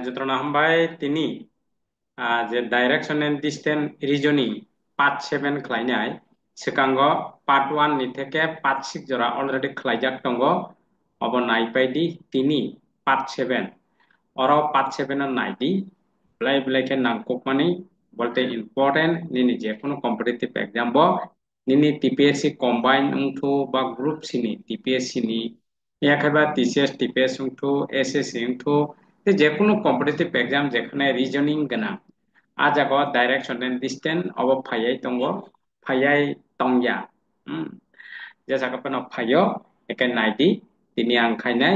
যতনা হামবাय তিনি जे direction and distance reasoning part 7 खलायनाय सिगांग पार्ट 1 नि थेके पार्ट 6 जरा अलरेडी खलायजाक दंगो अब नायबायदि तिनि पार्ट 7 अराव पार्ट 7 आ नायदि ब्लाय ब्लायके नांगकमानि बोलते इम्पोर्टेंट निनि जेखुनु कम्पिटिटिव एग्जाम बो निनि टीपीएससी कम्बाइन उंथु बा ग्रुप सिनि टीपीएससी नि याखाबा टीसीएस टीपीएस उंथु एसएससी उंथु जेखुनु कम्पिटिटिव एग्जाम जेखने रिजनिंग गना आ जागो डाइरेक्शन एंड डिस्टेंस अब फायै दंगो फायै तंगया जैसा पनो फायो एके नायदि तिनि आंखायनाय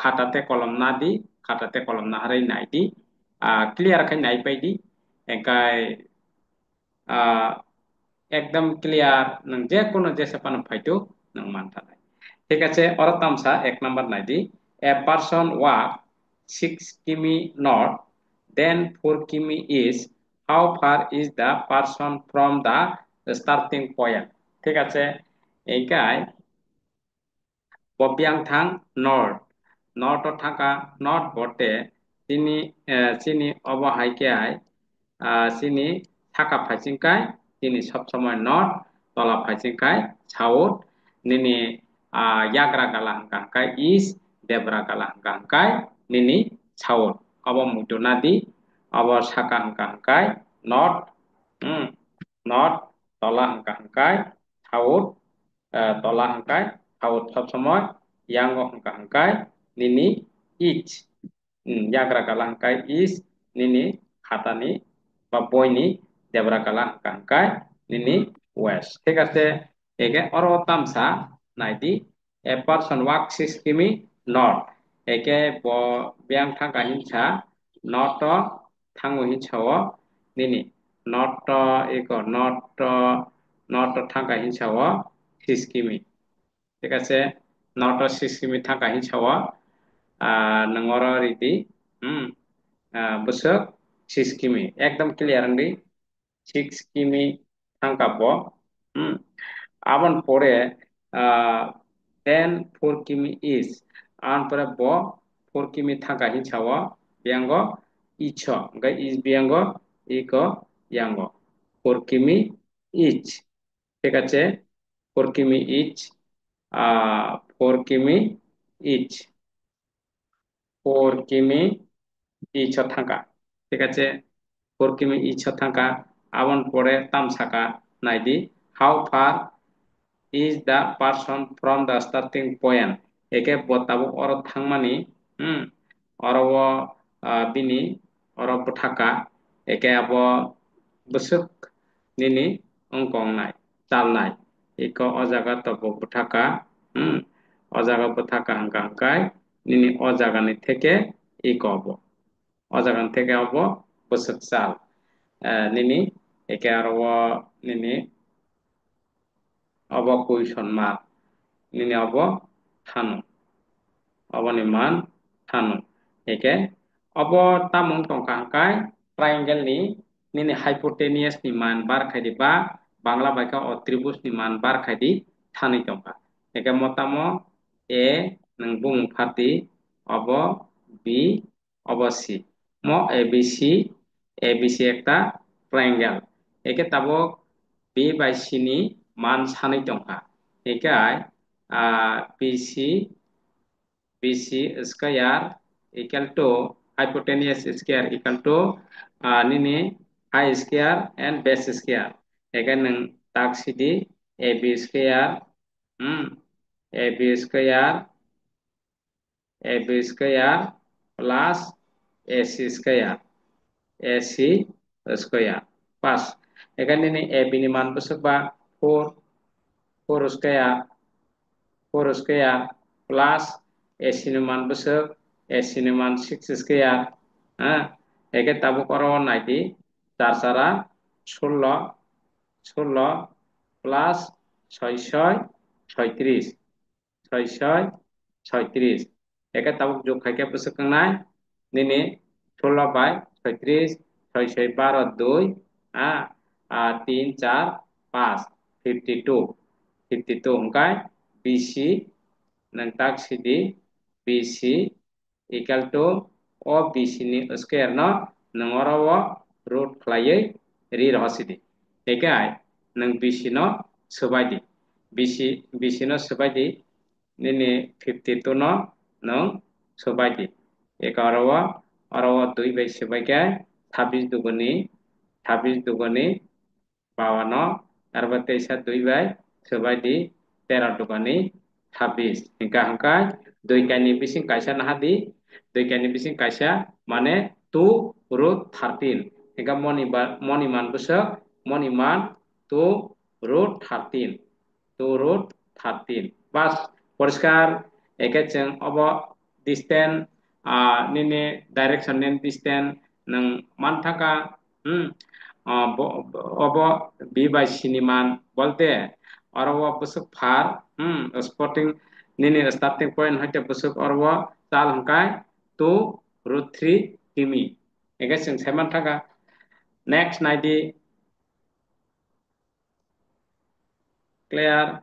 खाताते कलम नादि खाताते कलम नाहरै नायदि क्लियर खाय नाय बायदि एकाय एकदम क्लियर नों जेखुनु जेसेबानो फायतो नों मानथानाय ठीक আছে और तामसा एक नंबर नायदि ए पार्सन वाक 6 किमी नॉर्थ then 4 किमी east how far is the person from the starting point ঠিক আছে এইকাই ববিয়াং থাং নর্থ নর্থ থাকা নর্থ বটে তিনি চিনি অবহাইকায় চিনি থাকা ফাইচিংকাय তিনি সবসময় নর্থ তলা ফাইচিংকাय সাউথ নিনি याग्रा गाला हंकाय इस्ट देब्रा गाला हंकाय निनी साउथ अब मुदुनादि अब साका हंकाय नर्थ नर्थ तला हंकाय साउथ तला हंकाय साउथ सब समय यांगो हंकाय निनी इस्ट याग्रा गाला हंकाय इस्ट निनी खातानि बा बयनि देब्रा गाला हंकाय निनी वेस्ट ठीक আছে एगे और तामसा नायदि ए पर्सन वाक 6 किमी नॉर्थ एके बो ब्यां थांगा हिंसा नॉर्थ थांगो हिंसाव निनी नॉर्थ एको नॉर्थ नॉर्थ थांगा हिंसाव 6 किमी ठीक আছে नॉर्थ 6 किमी थांगा हिंसाव नंगर रिदि बसक 6 किमी एकदम क्लियर अंडी 6 किमी थांकाबो आबन परे then 4 किमी is an pore bo 4 किमी थांका हिंसाव बियांगो इcho gai is बियांगो iko yango 4 किमी each ঠিক আছে 4 किमी each 4 किमी each 4 किमी each थांका ঠিক আছে 4 किमी each थांका आबन परे तामसाका नायदि how far is the person from the starting point एके बताबो और थांमानि और बिनि और बथाका एके अब बसक निनि अंकंनाय चालनाय एको अजागा तब बथाका अजागा बथाका हंकाय निनि अजागानि थेके एको अब अजागानि थेके अब बसक चाल निनि एके आरो निनि अब क्वेश्चन मार्क निनि अब थानु अबनि मान थानु एके अब तामुं तंका हंकाय ट्रायंगल नि निनि हाइपोटेनियस नि मान बारखायदिबा बांला बायका त्रिभुज नि मान बारखायदि थानै तंका एके मतामो ए नों बुं फाति अब बी अब सी मो एबीसी एकटा ट्रायंगल एके ताबो बी बाय सी नि मान सानै तंका एकाय BC square equal to hypotenuse square equal to nini high square and base square again nang tak sidi ab square ab square plus ac square pas again nini ab ni man beseba 4 square plus AC मान besok AC मान 6 square एके ताबु करो नाइदि 4 सारा 16 plus 636 एके ताबु जो खाइके besok नाय निनि 16 bye 36 6 12 2 3 4 5 52 hongkai BC nang tak sidi BC equal to o bisini square no nangoro o root khlaiयै ri rohsidi ekai nang bisino sobaidi bisino sobaidi nini 52 no nang sobaidi ekaro aro 2 bai sobaike 26 duguni 52 arba 23 2 bai sobaidi 13 duguni 26 hingka 2 kaini bising kaisa nahadi 2 kaini bising kaisa mane 2 root 13 hingka moni man busak moni man 2 root 13 2 root 13 bas poriskar eke cheng obo distance nini direction nen distance nang mantaka obo b by c ni man bolte orwo busuk phar spotting nini starting point hoite busuk orwo chal hangkai 2 root 3 kimi ege cheng seman thaka next naidi clear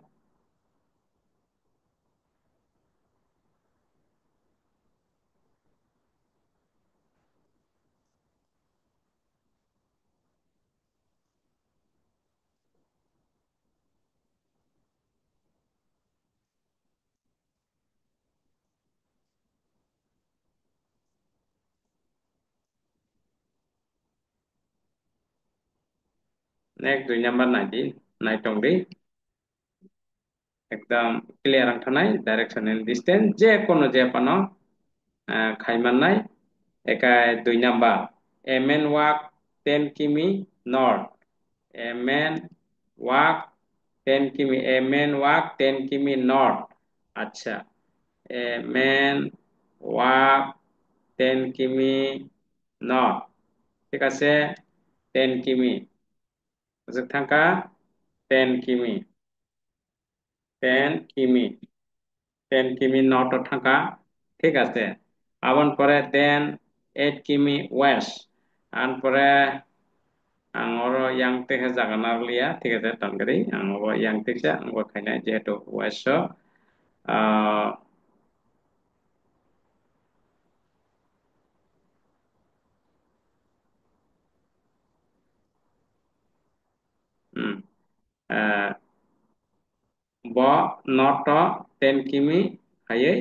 next 2 number naidi naitong di একদম clear থানাই directional distance যে কোনো যে পানো খাইমাননাই একাই 2 number a man walk 10 কিমি north a man walk 10 কিমি a man walk 10 কিমি north আচ্ছা এ ম্যান ওয়াক 10 কিমি নর্থ ঠিক আছে 10 কিমি বুঝে থাকা 10 কিমি 10 কিমি 10 কিমি নর্থ থাকা ঠিক আছে আবার পরে দেন 8 কিমি ওয়েস্ট আর পরে ang oro yang teh jagan arlia ঠিক আছে tangri ang oro yang teh sa ang খাইনা যেহেতু ওয়েস্ট ব নট 10 কিমি হাইয়ে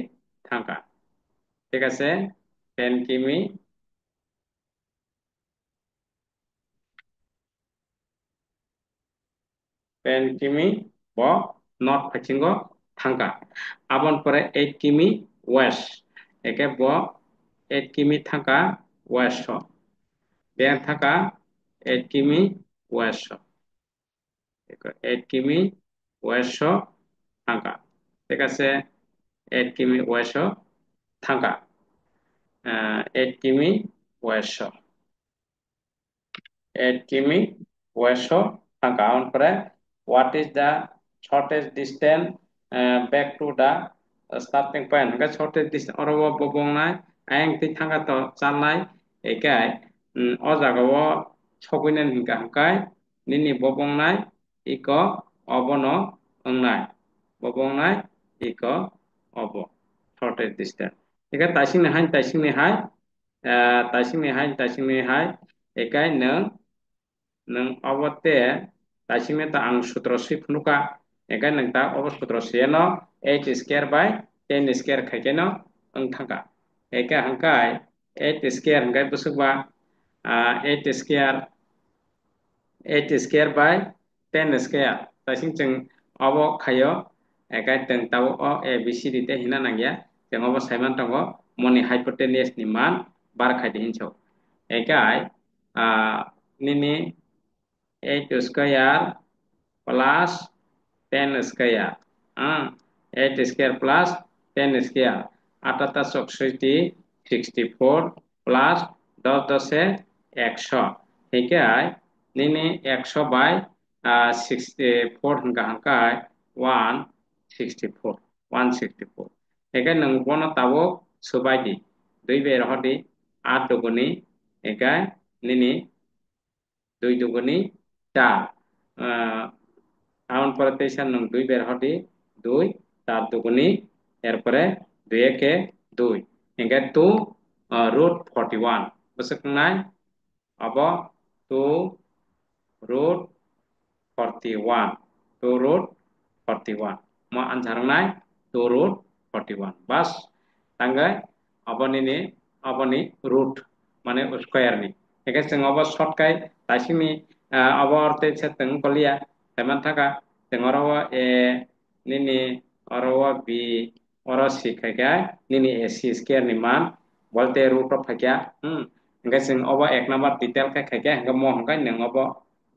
থাকা ঠিক আছে 10 কিমি 10 কিমি ব নট ফাইচিঙ্গ থাকা আবন পরে 8 কিমি ওয়েস্ট একে ব 8 কিমি থাকা ওয়েস্ট বের থাকা 8 কিমি ওয়েস্ট 8 কিমি ওয়েস্ট থাকা ঠিক আছে 8 কিমি ওয়েস্ট থাকা 8 কিমি ওয়েস্ট 8 কিমি west থাকা ওপরে what is the shortest distance back to the starting point hingga shortest distance oro bobongnai ayang ti thanga to chalnai ekai o jagao soguinen hingka hangkai nini bobongnai iko obono ongnai bobongnai iko obo shortest distance eka taising ni hai ekai nang nang obote taisingme ta ang sutro si phunuka ekai nang ta obo sutro si no 8 square by 10 square khaike no ang thangka eka hangkai 8 square hangkai busukba 8 square 8 square by 10 square taising cheng obo khayo ekai teng tabo o a b c d te hina nangya jeng obo saiman tongo moni hypotenuse ni man bar khaide hincho ekai nini 8 square plus 10 square 8 square plus 10 square 8 64 64 plus 10 দশে 100 একাই নিনি 100 by 64 Hakka হংকাই 164 164 একাই নং বন তাবো সুবাইদি দুই বে রহদি 8 দুগুনি একাই নিনি 2 দুগুনি 4 আউন পরে 23 নং 2 বের হদি 2 4 দুগুনি এরপরে 2 একে 2 এঙ্গে 2 root 41 besok nai abo 2 root 41 2 root 41 mo answer nai 2 root 41 bas tanggai aboni root mane square ni eke sing abo short kai tasimi abo orte cheteng kolia teman thaka tengoro a nini oro b oro c khaga nini ac square ni man bolte root of khaga enggak sing abo ek number detail khaga enggak mo hangkai neng abo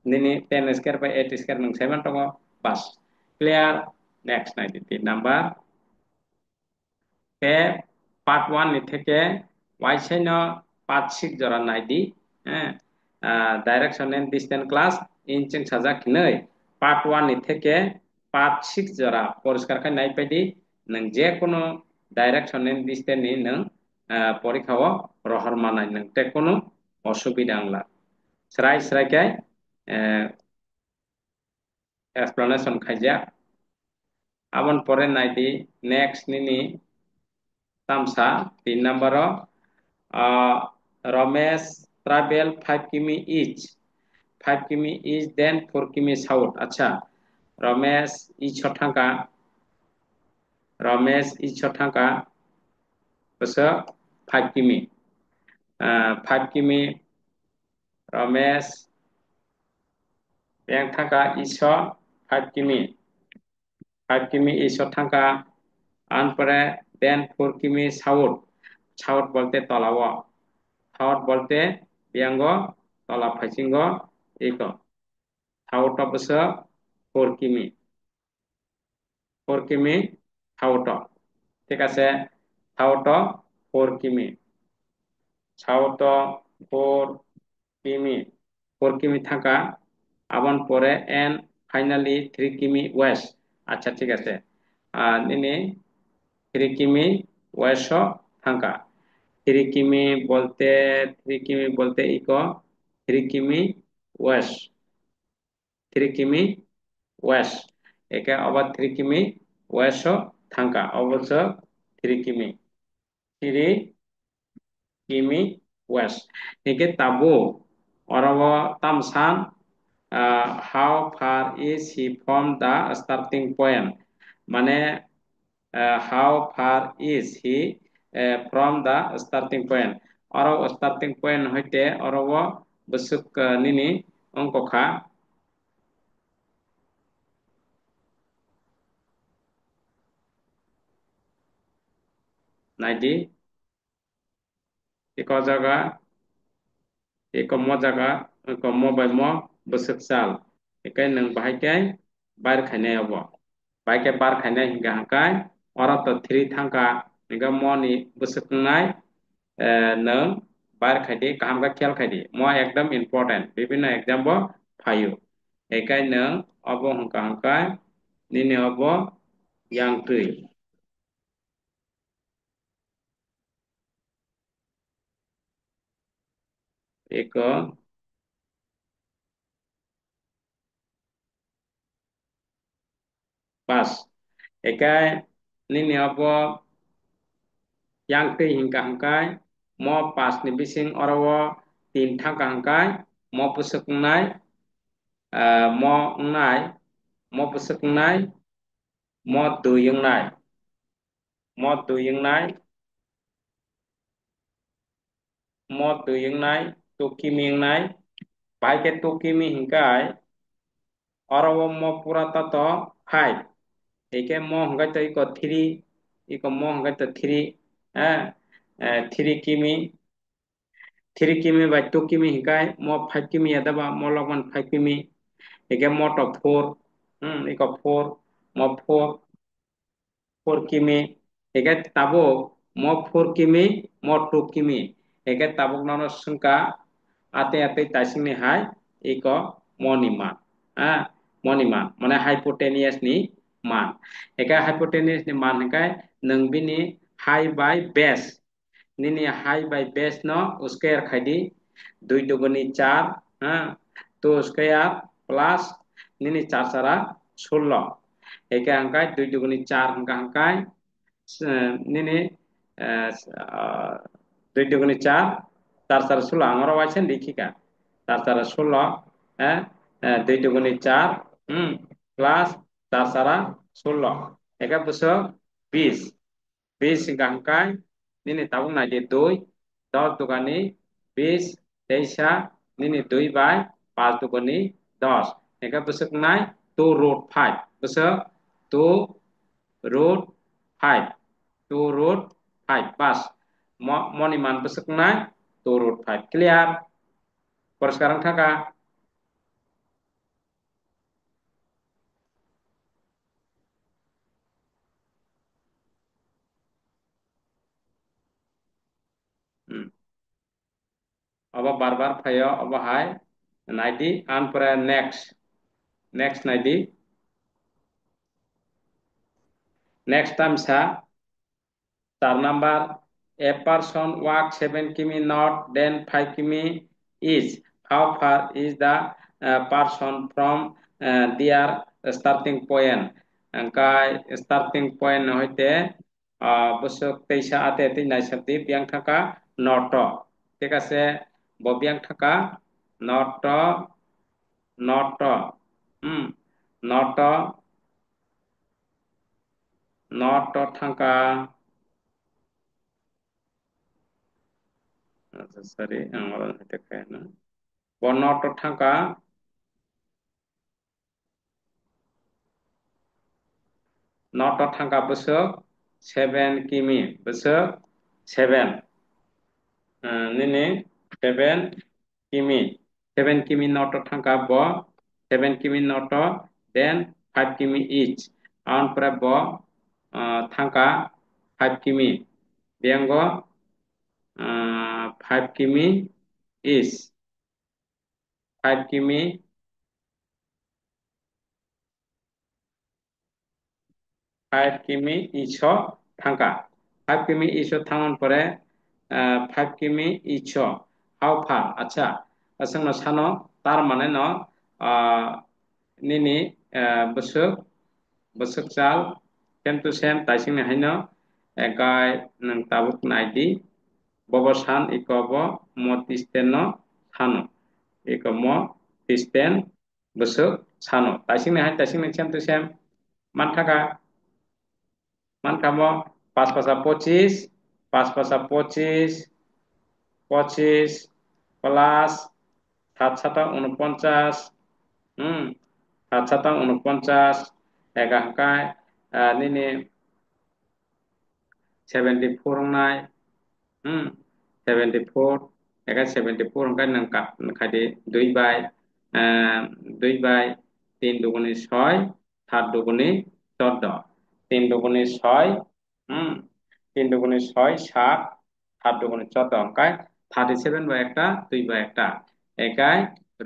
nini 10 square by 8 square nang 7 tongo pas clear next 93 number ke part 1 ni থেকে waiseno part 6 jora naidi direction and distance class inching sajak nei part 1 ni থেকে part 6 jora পরিষ্কার খাই নাই পাইদি নং যে কোনো direction and distance ni নং পরীক্ষাও রহর মানাই নং তে কোনো অসুবিধা Angla স্রাই স্রাইকাই explanation খাইজা abon pore naidi next nini tamsa 3 number Ramesh travel 5 km each 5 km each then 4 km south acha Ramesh each thangka besa 5 km 5 km Ramesh yang thangka each 5 km 5 km each thangka anpore then 4 km south south bolte tolawa south bolte biango tola phasingo eko south besa 4 km 4 km south ঠিক আছে south 4 km south 4 km 4 km থাকা আবার পরে and finally 3 km west আচ্ছা ঠিক আছে নিনি 3 km west থাকা 3 km বলতে eco 3 km west 3 km west একে আবার 3 km west থাকা অবশ্য 3 km 3 km west একে তাবো অরব তামসান how far is he from the starting point মানে how far is he from the starting point অরব starting point হইতে অরব বসুক নিনি অঙ্কখা নাইদি এক জায়গা एक जागा एक बै बसक साल एक नंग बाहायके बार खाने अब बाइके बार खाने हिंगा हांकाय और तो 3 थांका हिंगा मनी बसकनाय नंग बार खाइदे गाहाम का खेल खाइदे मो एकदम इम्पोर्टेंट विभिन्न एग्जाम बो फायो एकाय नंग अब हांका हांकाय निने अब yang tui एक pas ekai nini abo yang tui hingka hangkai mo pas ni bising orawo tin thangka hangkai mo pusuk nai mo nai mo pusuk nai mo tu yung nai mo tu yung nai mo tu yung nai tu kimi yung nai bai ke tu kimi hingkai orawo mo purata to 5 eke mo hangkai to iko 3 iko mo hangkai to 3 3 kimi 3 kimi by 2 kimi hingkai mo 5 kimi adaba mo logman 5 kimi eke mo to 4 iko 4 mo 4 kimi eke tabo mo 4 kimi mo 2 kimi eke tabuk nono sungka ate ate tasing ni hai iko monima monima mane hypotenuse ni man eke hypotenuse ni man hingkai nang bini high by base nini high by base no square खाइदी 2 दुगुनी 4 तो square plus nini 4 sara 16 eke angkai 2 दुगुनी 4 angka angkai nini দুই দুগুণে চার, চার চার 16 আমারও আছেন লিখিকা, চার চার 16, হ্যাঁ, দুই দুগুণে চার, প্লাস চার চারা 16, একা বছর 20, 20 gangkai nini tabung na je doi, 10 dukani 20, teisa nini 2 by 5 dukani 10, eka besok nai 2 root 5, besok 2 root 5, 2 root 5 pas moniman besok nai 2 root 5 clear. Por sekarang Kakak. Hmm. Aba barbar phayo aba hai 90 and for next 90 next time sa 4 number, a person walks 7 km north, then 5 km east. How far is the person from their starting point? Angkai starting point hoite busuk teisa ate tinai sabdi biang thaka north. ঠিক আছে ববিয়াং থাকা not not hmm not not থাকা আচ্ছা sorry আমার হইতে খায় না বনট থাকা নট থাকা বসক 7 কিমি বসক 7 নিনি 7 কিমি 7 কিমি নট থাকা ব 7 কিমি নট দেন 5 কিমি ইচ আউন পরে ব থাকা 5 কিমি বেঙ্গ 5 কিমি ইচ 5 কিমি 5 কিমি ইচ থাকা 5 কিমি ইচ থাঙ্গন পরে 5 কিমি ইচ হাউ ফার আচ্ছা जोंनो सानो तार माने न निनि बसुक बसुक चाल सेम टू सेम ताइसिंग हाइनो गाय नों ताबुक नाइदि बबो सान इकब म तिस्तेन सानो इक म तिस्तेन बसुक सानो ताइसिंग हाइ ताइसिंग सेम टू सेम मान थाका मान kamu 5 × 5 = 25, 5 × 5 = 25, 25 প্লাস 7 × 7 = 49, 7 × 7 = 49, এগাকায় নিনি 74 নাই, 74, একা 74 হংকায় নং কাট খাইদে 2 বাই 3 দুগুণে 6, 7 দুগুণে 14, 3 দুগুণে 6, 3 দুগুণে 6, 7, 7 দুগুণে 14 হংকায় 37 বাই একটা 2 বাই একটা একাই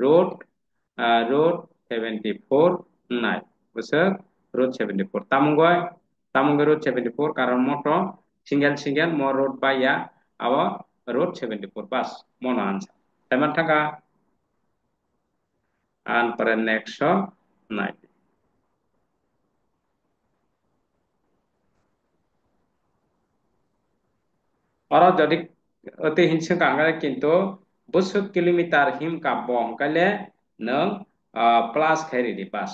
রুট রুট 74 নাই বুঝছো রুট 74 তামুঙ্গয় রুট 74 কারণ মটো single single mo root baya awo root 74 pas mono answer teman thaka an pare next night ora যদি অতি হিংসা কাঙ্গারে কিন্তু 200 কিলোমিটার হিম কাব্বং কালে নং প্লাস খেরি di pas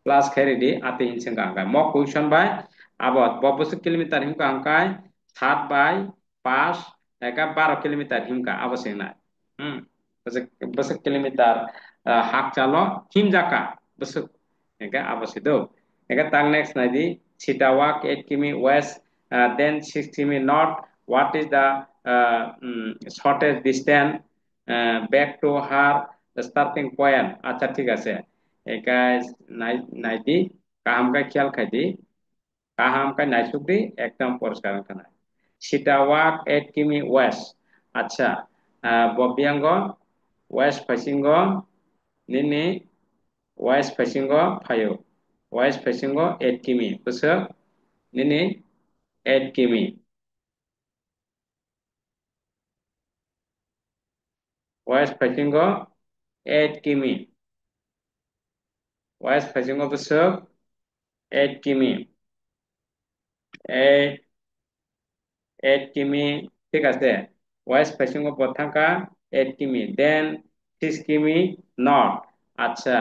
plus carry di ati hinseng angkai mo question by abot bobosuk kilometer himka angkai 7 by 5 eka 12 kilometer himka aboseng nai bosuk bosuk kilometer hak chalo himjaka bosuk eka abosido eka tang next nai di Sitawak 8 km west then 6 km north what is the shortest distance back to her starting point আচ্ছা ঠিক আছে একাই নাইদি কাহামকাই খেয়াল খাইদি কাহামকাই নাইসুকদি একদম পরিষ্কার খানা সিটাওয়াক 8 কিমি West আচ্ছা ববিয়াঙ্গ ওয়েস্ট ফেসিঙ্গ নিনি ওয়েস্ট ফেসিঙ্গ ফাইও ওয়েস্ট ফেসিঙ্গ 8 কিমি বুঝছো নিনি 8 কিমি ওয়েস্ট ফেসিঙ্গ 8 কিমি ওয়েস্ট ফেসিঙ্গ বুঝছো 8 কিমি 8 8 কিমি ঠিক আছে ওয়েস্ট ফেসিং bo thangka 8 কিমি then 6 কিমি north আচ্ছা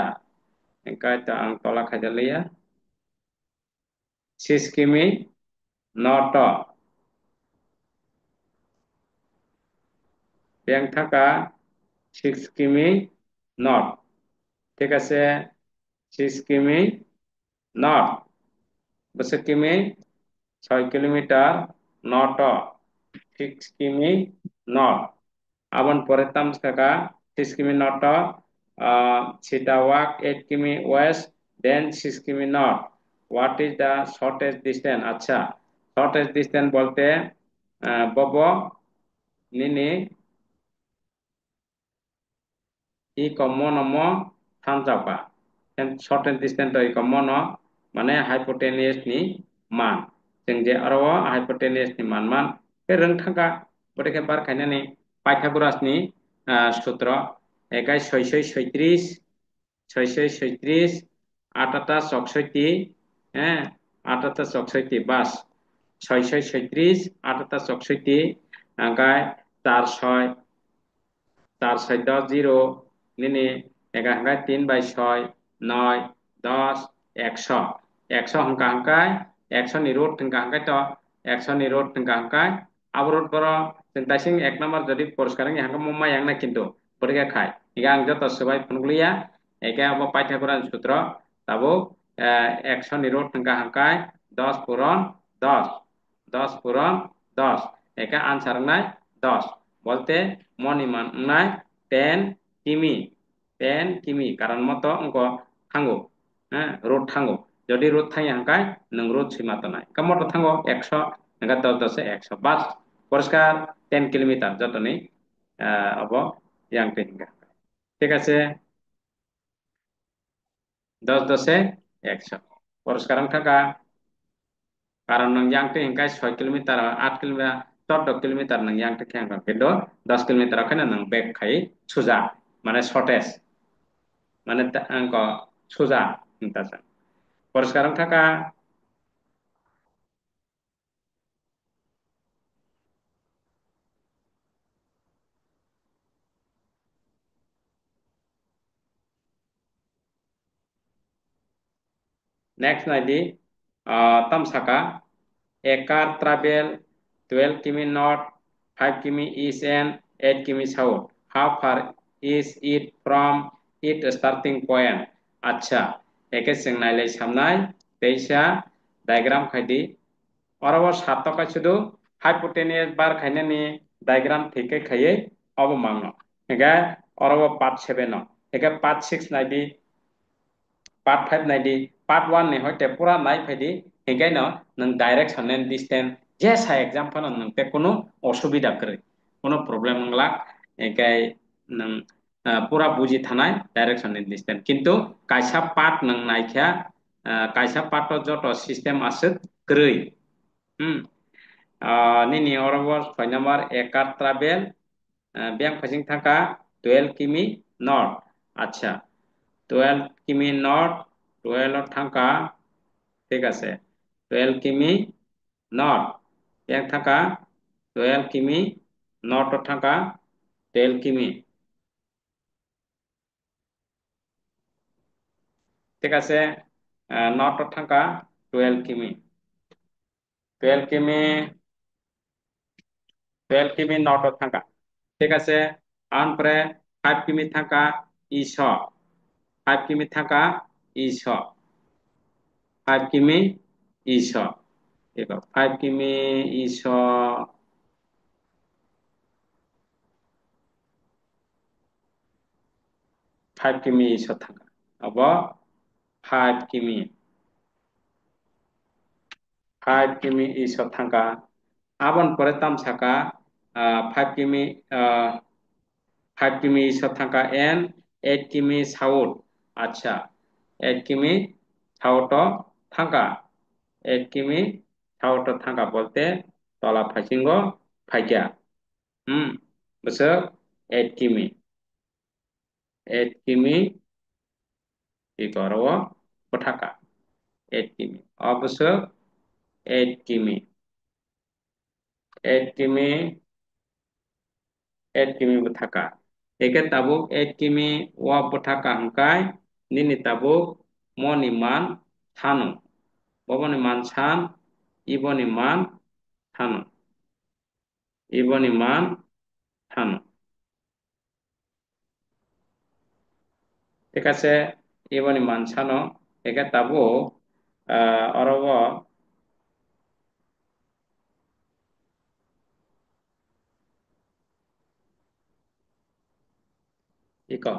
engkai ta ang tolak hajalia 6 কিমি north yang thangka 6 কিমি north ঠিক আছে 6 কিমি north 12 কিমি 6 কিলোমিটার নর্থ 6 কিমি নর্থ আবার পরে তামস থাকা 6 কিমি নর্থ সিটাওয়াক 8 কিমি ওয়েস্ট দেন 6 কিমি north what is the shortest distance আচ্ছা শর্টেস্ট ডিস্টেন্স বলতে বব নিনি ই কমনম থামজাবা শর্টেস্ট ডিস্টেন্স ই কমন माने हाइपोटेनियस नि मान जों जे आरो हाइपोटेनियस नि मान बे रोंथांगा गटिके बार खायनानै पाइथागोरास नि सूत्र एकाय 636 636 आटाटा 64 হ্যাঁ 8টা 64 বাস 636 8টা 64 আগায় 4 6 4 6 10 0 নিনি একা হাঙ্গায় 3/6 9 10 100 100 হাঙ্কা হাঙ্কায় 100 ni root হাঙ্কা হাঙ্কায় তো 100 ni root হাঙ্কা হাঙ্কায় আবরোধ বড় দাইসিং 1 নাম্বার যদি পরিষ্কার হাঙ্কা মুম্মা ইয়াংনা কিন্তু পরীক্ষা খায় ইগা আং যত সবাই ফোনগুলিয়া একা আবো পাইথাগোরাস সূত্র তাবো 100 ni root হাঙ্কা হাঙ্কায় 10 পূরণ 10 10 পূরণ 10 একা আনসার নাই 10 বলতে মনিমান নাই 10 কিমি 10 কিমি কারণ মতো অঙ্ক থাঙ্গো হ্যাঁ রোড থাঙ্গো যদি রোড থাই হাঙ্কাই নং রোড সীমাতো নাই কামতো থাঙ্গো 100 হাঙ্কা 10 10 100 বাস পরিষ্কার 10 কিলোমিটার যতনি অব ইয়াংতে হিঙ্গা ঠিক আছে 10 10 100 পরিষ্কার থাকা কারণ নং ইয়াংতে হিঙ্কাই 6 কিলোমিটার 8 কিলোমিটার 14 কিলোমিটার নং ইয়াংতে খেঙ্গা কিন্তু 10 কিলোমিটার খানে নং বেক খাই সুজা মানে শর্টেজ মানে অঙ্ক সোজা চিন্তাছে পরিষ্কার থাকা next naidi tamsaka a car travel 12 km north 5 km east and 8 km south how far is it from its starting point আচ্ছা একে সিংনাইলে সামনাই তেইসা ডায়াগ্রাম খাইদি অরব সাত টাকা শুধু হাইপোটেনিয়াস বার খাইনানি ডায়াগ্রাম থেকে খাইয়ে অবমাংন এগা অরব পার্ট 7 এগা পার্ট 6 নাইদি পার্ট 5 নাইদি পার্ট 1 নি হইতে পুরা নাই ফাইদি হেগাইন নং ডাইরেকশন এন্ড ডিসটেন্স যে সা एग्जांपल নংতে কোনো অসুবিধা করে কোনো প্রবলেম নংলা এগাই নং পুরা বুঝি থানায় ডাইরেকশন এন্ড ডিসটেন্স কিন্তু কাইসা পার্ট নং নাইখা কাইসা পার্ট যত সিস্টেম আছে গ্রৈ হুম nini orobo 6 number একar travel ব্যাং ফাইজিং থাকা 12 কিমি নর্থ আচ্ছা 12 কিমি নর্থ 12 থাকা ঠিক আছে 12 কিমি নর্থ ব্যাং থাকা 12 কিমি নর্থ থাকা 12 কিমি ঠিক আছে নর্থ থাকা 12 কিমি 12 কিমি 12 কিমি নর্থ থাকা ঠিক আছে আনপ্রে 5 কিমি থাকা ইস 5 কিমি থাকা ইস 5 কিমি ইস এবার 5 কিমি ইস 5 কিমি ইস থাকা अब 5 কিমি 5 কিমি ইস থাকা আবন পরে তামসাকা 5 কিমি 5 কিমি ইস থাকা এন 8 কিমি সাউথ আচ্ছা 8 কিমি সাউথ থাকা 8 কিমি সাউথ থাকা বলতে তলা ফাইসিঙ্গ ফাইকা হুম বসে 8 কিমি 8 কিমি কি করব থাকা 8 কিমি অবশ্য 8 কিমি 8 কিমি 8 kimi bo thaka. Eke tabuk 8 kimi wa bo thaka hangkai nini tabuk moni man thanu. Boboni man san, iboni man thanu. Iboni man thanu. ঠিক আছে iboni man sano eke tabuk orobo iko.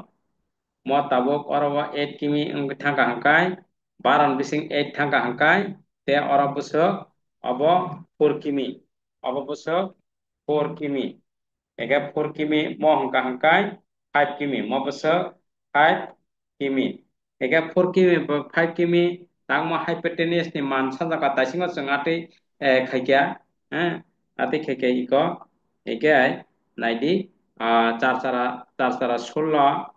Mo tabuk orobo 8 kimi thangka hangkai baran bising 8 thangka hangkai te oro busuk obo 4 kimi obo busuk 4 kimi eke 4 kimi mo hangka hangkai 5 kimi mo busuk 5 kimi eke 4 kimi 5 kimi tang mo hypotenuse ni man sanjaka taisingo chung ati khaikya ati khaikya iko eke ai naidi 4 4 4 4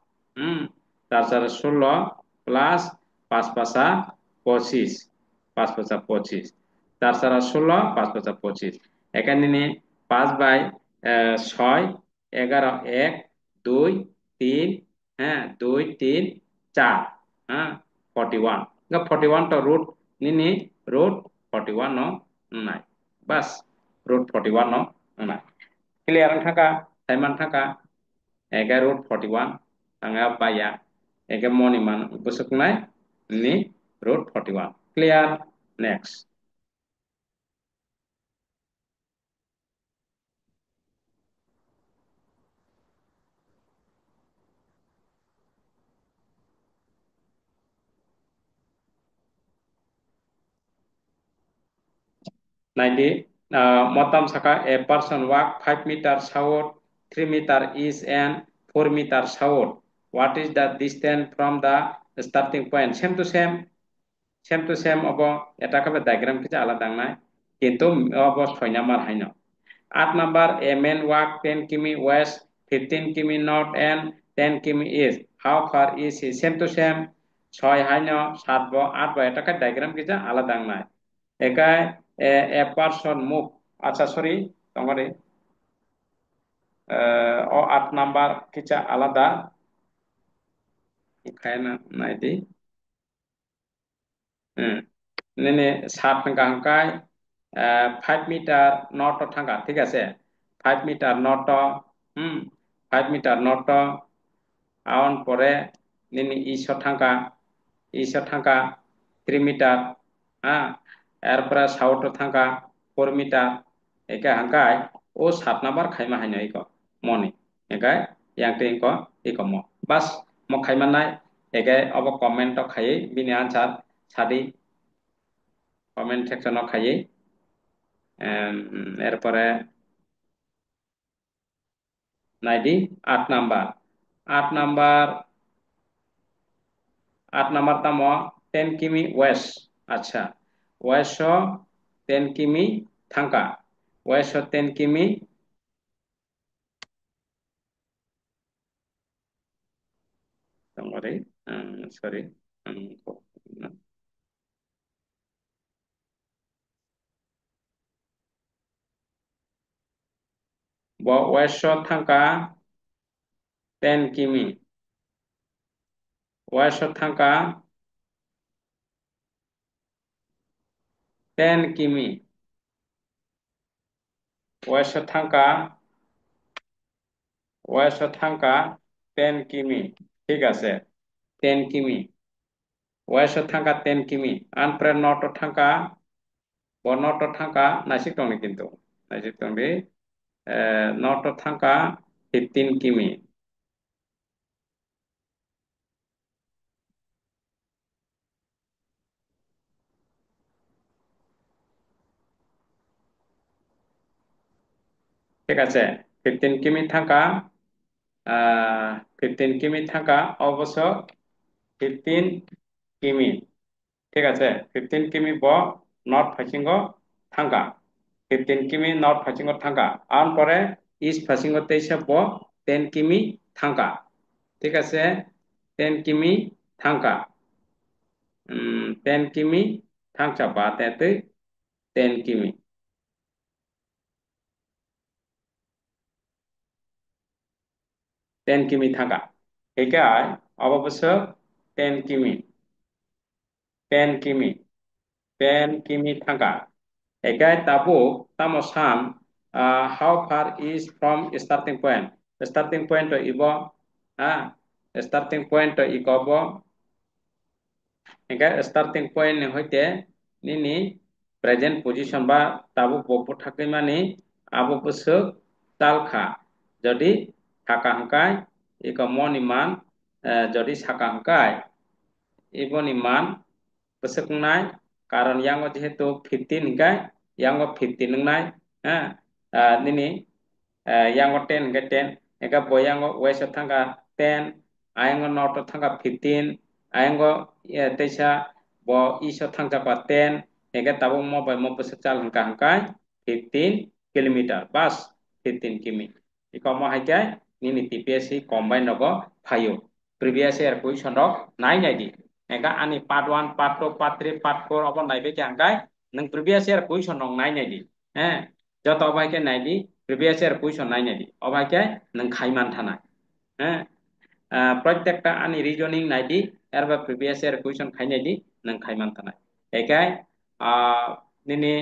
16 plus 5 5 25 5 5 25 4 4 16 5 5 25 এখানে নিয়ে 5 by 6 11 1 2 3 হ্যাঁ 2 3 4 হ্যাঁ 41 41 টা root নিনি root 41 no নাই bus route 41 no নাই clear থাকা সাইমান থাকা ega root 41 anga paya ega moniman busuknai ni root 41 clear next 90 motam saka a person walk 5 meters south 3 meter east and 4 meters south what is the distance from the starting point same to same obo eta kabe diagram kita ala dangnai kintu obo 6 number haino 8 number a man walk 10 km west 15 km north and 10 km east how far is he same to same 6 haino 7 bo 8 bo eta ka diagram kita ala dangnai ekai a person move acha sorry tongore o 8 number kita alada খায়না নাইদি নেনে 7 টাকা হাঙ্কায় 5 metre not থাকা ঠিক আছে 5 metre not 5 metre not আউন পরে নিনি ইশো থাকা 3 metre হ্যাঁ এরপরে সাউট থাকা 4 metre একে হাঙ্কায় ও 7 নাম্বার খাইমা হাইনো ইক মনি একে ইয়াংতে ইক ম বাস ম খাইমা নাই একে অব কমেন্ট খাই বিনি আনসার সাদি কমেন্ট সেকশন খাই এরপরে নাইডি 8 নাম্বার 8 নাম্বার 8 নাম্বার তাম 10 কিমি ওয়েস্ট আচ্ছা ওয়েস্ট 10 কিমি থাঙ্কা ওয়েস্ট 10 কিমি সরি সরি ওয়েস্ট থাঙ্কা 10 কিমি ওয়েস্ট থাঙ্কা 10 কিমি ওয়েস্ট থাঙ্কা 10 কিমি ঠিক আছে 10 কিমি ওয়েস্ট থাঙ্কা 10 কিমি আনপ্রে নট থাঙ্কা নট থাঙ্কা নাইসিক টংনি কিন্তু নাইসিক টংনি নট থাঙ্কা 15 কিমি ঠিক আছে 15 কিমি থাকা 15 কিমি থাকা অবশ্য 15 কিমি ঠিক আছে 15 কিমি ব নর্থ ফাইসিঙ্গ থাকা 15 কিমি নর্থ ফাইসিঙ্গ থাকা আন পরে ইস্ট ফাইসিঙ্গ তেইশে ব 10 কিমি থাকা ঠিক আছে 10 কিমি থাকা 10 কিমি থাংচা বা তেতে 10 কিমি 10 কিমি থাকা একাই অবশ্য 10 কিমি 10 কিমি 10 কিমি থাকা একাই tabuk tamo sam how far is from starting point to ibo ah starting point to ikobo একা স্টার্টিং পয়েন্ট হইতে নিনি প্রেজেন্ট পজিশন বা তাবু বপু থাকলে মানে আবু বসক তালখা যদি থাকা হাঙ্কায় ইক মনি মান যদি সাকা হাঙ্কায় ইবনি মান বসকনায় কারণ ইয়াঙ্গ যেহেতু 15 হিঙ্কায় ইয়াঙ্গ 15 নংনায় হ্যাঁ নিনি yang 10 ke 10 eka boyang west thanga 10 ayang north thanga 15 ayang teisa bo east thanga pa 10 eka tabo mo by mo pesal hangka hangkai 15 kilometer bas 15 kimi iko mo haikai nini tpsc combine nogo phayo previous year question rok nai nai di eka ani part 1 part 2 part 3 part 4 obo naibe ke hangkai nang previous year question rok nai nai di যত অবাইকে নাইদি previous year question নাই নাইদি অবাইকে নং খাইমান থানায় হ্যাঁ প্রত্যেকটা আনি reasoning নাইদি এরবা প্রিভিয়াস ইয়ার কুইশন খাই নাইদি নং খাইমান থানায় একাই নিনি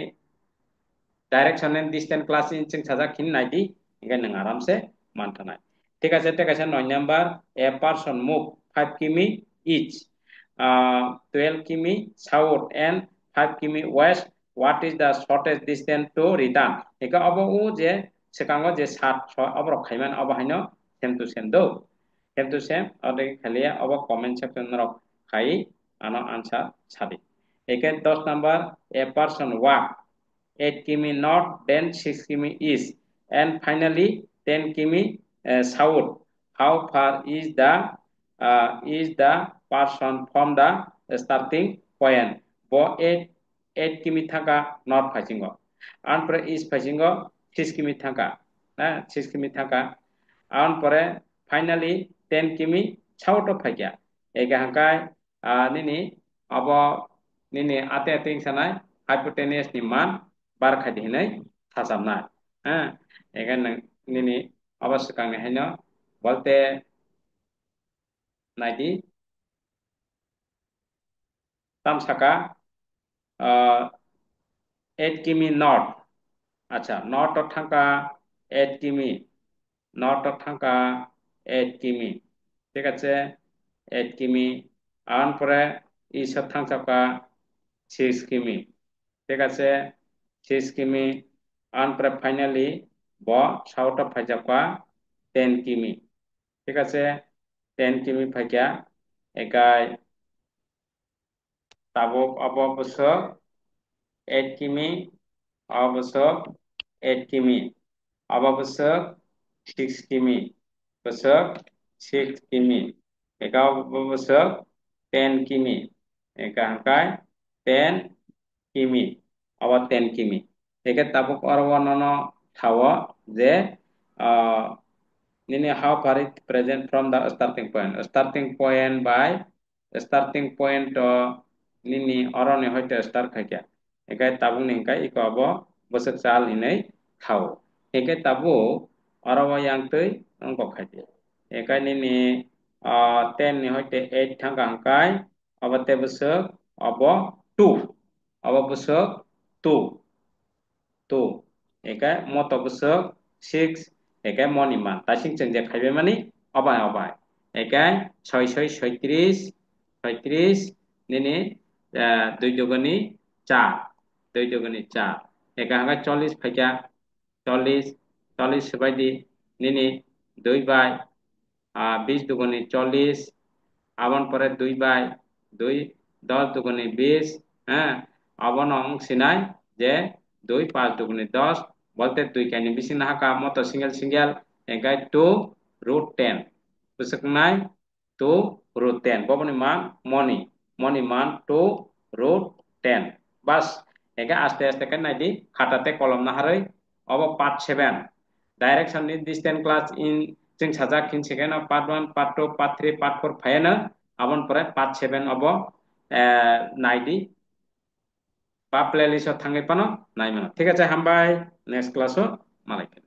ডাইরেকশন এন্ড ডিসটেন্স ক্লাস ইন চিং সাজা খিন নাইদি একাই নং আরামসে মান থানায় ঠিক আছে 9 নাম্বার এ পারসন মুভ 5 কিমি ইচ 12 কিমি সাউথ এন্ড 5 কিমি West what is the shortest distance to return eka abo u je sekango je 7 abrok khaiman abo haino same to same ode khalia abo comment section rok khai ano answer sabi eke 10 number a person walk 8 km north then 6 km east and finally 10 km south how far is the person from the starting point bo 8 কিমি থাকা north ফাইজিং আনপরে east ফাইজিং 6 কিমি থাকা হ্যাঁ 6 কিমি থাকা আনপরে finally 10 কিমি south ফাইগা এগা হাঙ্কাই Nini of নিনি আতে আতে সানাই হাইপোটেনিয়াস नि মান বার খাইদি হিনাই থাসাবনাय হ্যাঁ এগা নিনি অবশ্য কাংনে হাইনো বলতে নাইদি তামসাকা 8 কিমি নর্থ আচ্ছা নর্থ থাকা 8 কিমি নর্থ থাকা 8 কিমি ঠিক আছে 8 কিমি আনপরে ইস্ট থাকা 6 কিমি ঠিক আছে 6 কিমি আনপরে ফাইনালি ব সাউথ ফাইজাকা 10 কিমি ঠিক আছে 10 কিমি ফাইকা একাই তাবক অবশ্য 8 কিমি অবশ্য 8 কিমি অবশ্য 6 কিমি বছক 6 কিমি একা বছক 10 কিমি একা হাঙ্কাই 10 কিমি আবার 10 কিমি একে তাবক অরবর্ণন থাও যে nini how far it present from the starting point by starting point nini orone hoite start khaikya ekai tabu ningkai iko abo bosok sal hinai thao ekai tabu orobo yang tei angko khaite ekai nini 10 ni hoite 8 thangka hangkai abo te bosok abo 2 abo bosok 2 2 ekai moto bosok 6 একে মনিমান তাইসিং जों যে খাইবে মানে অবাই অবাই একে 6 6 36 36 নিনি 2 দুগুনি 4 2 দুগুনি 4 একে হাঙ্গা 40 ফাইকা 40 40 সেবাইদি নিনি 2 by 20 দুগুনি 40 আবন পরে 2 by 2 10 দুগুনি 20 হ্যাঁ আবন অংশিনাই যে 2 5 দুগুনি 10 বলতে 2 কাইনি বেশি না হাকা মতো সিঙ্গেল এগাই 2 root 10 বুঝছনাই 2 root 10 ববনি মান মনি মান 2 root 10 বাস এগা আস্তে আস্তে কেন নাইদি খাতাতে কলম না হারই অব পার্ট 7 ডাইরেকশন নি ডিসটেন্স ক্লাস ইন जों সাজা কিন second part 1 part 2 part 3 part 4 ফায়না আবন পরে পার্ট 7 অব নাইদি বা প্লেলিস্ট থাঙ্গে পানো নাই মানো ঠিক আছে হামবাই নেক্সট ক্লাসও মালাইকে